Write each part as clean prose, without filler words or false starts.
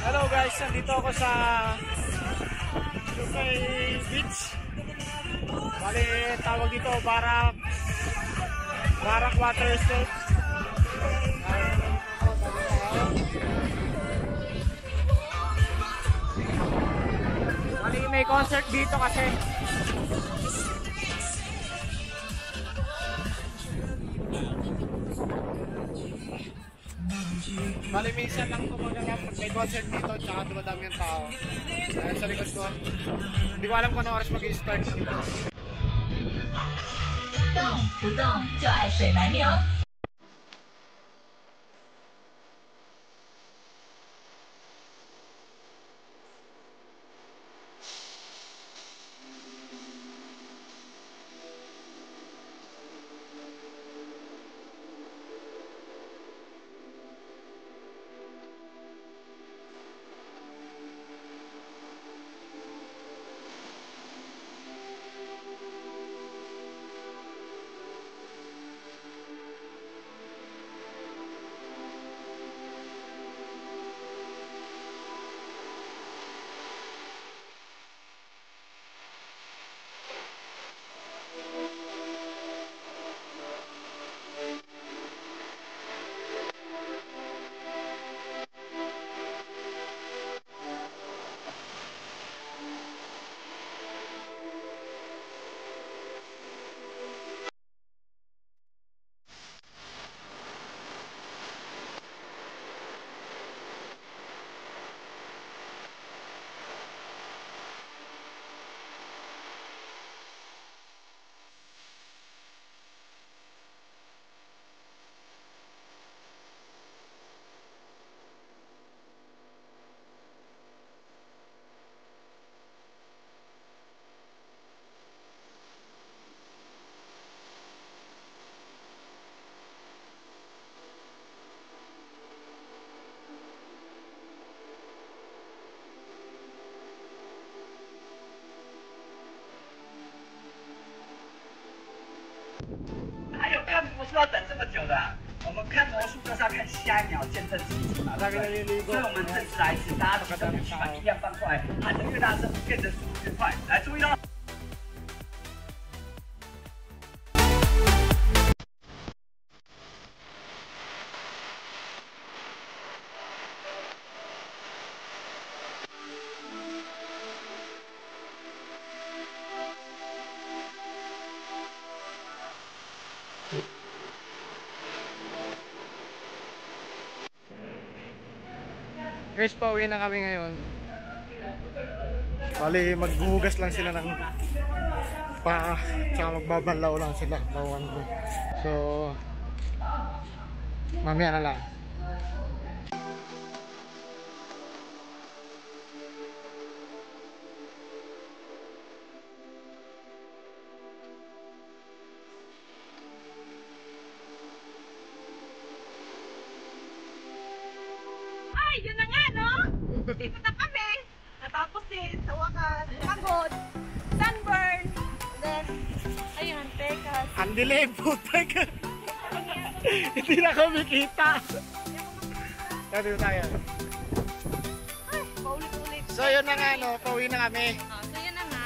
Hello guys, nandito ako sa Lukay Beach. Bali, tawag dito Barak Water Resort. Bali, may concert dito kasi. Bali, minsan lang kumaganap pag may concert dito tsaka dumadami yung tao. Sa likod ko, hindi ko alam kung anong oras mag-i-start. 不动就爱水蛮牛。 还有看魔术要等这么久的、我们看魔术就是要看下一秒见证奇迹嘛，对不对？所以我们正式来一次，大家都跟去把力量放出来，喊得越大声，变成速度越快。来，注意喽！ Guys, pauwi na kami ngayon. Bali, maghuhugas lang sila ng paa, tsaka magbabanlaw lang sila. Bawan ko. So, mamaya na lang. Yun na nga, no? Ikot na kami. Natapos din sa wakas. Pagod. Sunburn. Then, ayun, tekas. Ang dilim, puta ka. Hindi na kami kita. Kaya dito tayo. Ay, paulit-ulit. So, yun na nga, no? Pauwi na kami. So, yun na nga.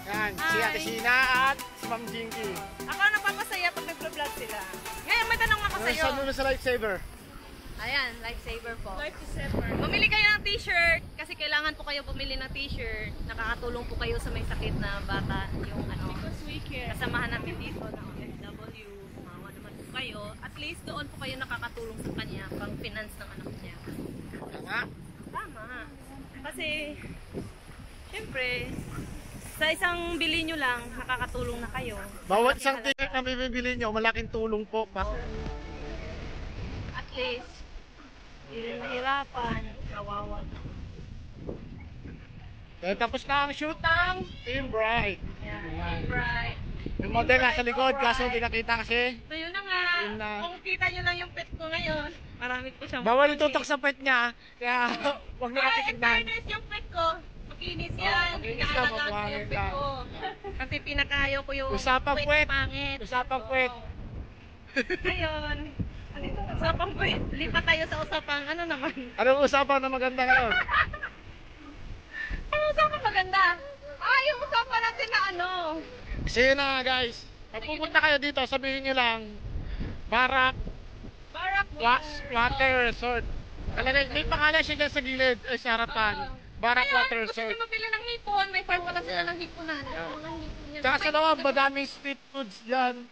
Yan, si Ate Sheena at si Ma'am Jinky. Ako napapasaya pag nag-vlog sila. Ngayon, may tanong ako sa'yo. Saan muna sa lifesaver? Ayan, lifesaver po. Lifesaver. Bumili kayo ng t-shirt kasi kailangan po kayo bumili ng t-shirt. Nakakatulong po kayo sa may sakit na bata. Yung ano, kasamahan namin dito na OFW. Mawa naman po kayo. At least doon po kayo nakakatulong sa kanya pang finance ng anak niya. Tama? Tama. Kasi, syempre, sa isang bili nyo lang, nakakatulong na kayo. Bawat isang t-shirt na bibili nyo, malaking tulong po. At least, hindi rin nahirapan. Kawawa. Kaya tapos na ang shoot ng Team Bright. Team Bright. Yung model nasa likod, kaso hindi nakita kasi. So yun na nga. Yun na. Kung kita nyo lang yung pet ko ngayon, marami po siyang Bawal itutok sa pet niya, kaya huwag nyo Ay, in natitignan. fairness yung pet ko. Makinis yan. makinis lang, Pinakalagaan ko mabuhangin yung pet lang. ko. Kasi pinakayaw ko yung Usapang puwet. pangit. Usapang puwet. Ayun. Usapang po. Lipat tayo sa usapang ano naman. Anong usapan na maganda ngayon? Ano usapan maganda? Ah, yung usapan natin na ano. So yun na nga guys. Pag pupunta kayo dito, sabihin nyo lang Barak Barak Water Resort. Talaga, may pangalan siya dyan sa gilid, sa harapan. Barak Water Gusto Resort. nyo mabili ng hipon, may farm pala sila ng hiponan. Mga hipon yan. Tsaka sa loob, madaming street foods dyan.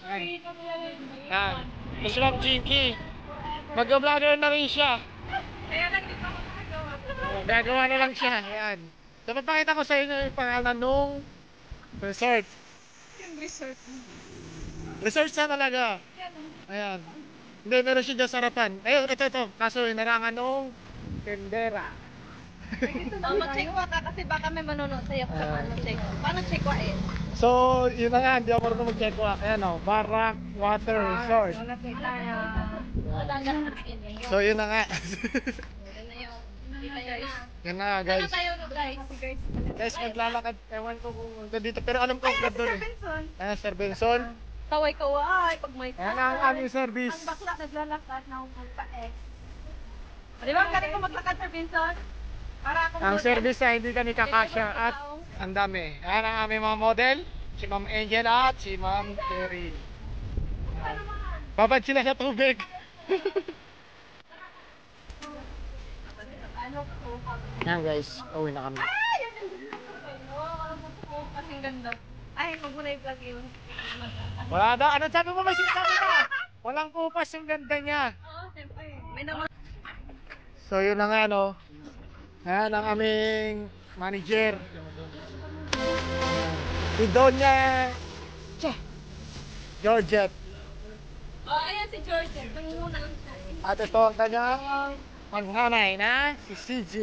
Yan. Yan. Ito si Ma'am Jinky. Mag-vlogger na rin siya. Kaya lang dito ako nakagawa. Gagawa na lang siya. Ayan. So, papakita ko sa inyo yung pangalan nung resort. Yung resort. Resort siya talaga. Ayan. Hindi, meron siya dyan sa harapan. Ayun, ito. Kaso, inarangan nung tendera. Mag-check ka kasi baka may manonood sa'yo kung paano check. Paano check eh? So, yun na nga. Hindi ako marunong mag-check walk. Ayan o. Barak Water Resort. So, yun na nga. Yan na Ano guys. tayo guys? Guys, maglalakad. Ewan ko kung dito. Pero alam ko ang doon eh. Ayan, Sir Benson. Kaway-kaway pag may Ayan ang aming service. Ang bakla naglalakad na pa-ex. Di ba galing ko maglakad sa Vincent? Para akong Ang service ay hindi kami kakasya at ang dami. Ayan ang aming mga model. Si Ma'am Angel at si Ma'am Terry. Babad sila sa tubig. Yan guys, uwi na kami. Kasing ganda. Ay, huwag mo na i-vlog yun. Wala daw. Ano sabi mo? May sinasabi ka? Walang kupas yung ganda niya. Oo, siyempre. May naman. So yun na nga no. Ayan ang aming manager. Si Donya Georgette. Oh, ayan si George. Nangunguna. At ito ang kanyang panganay na si CG.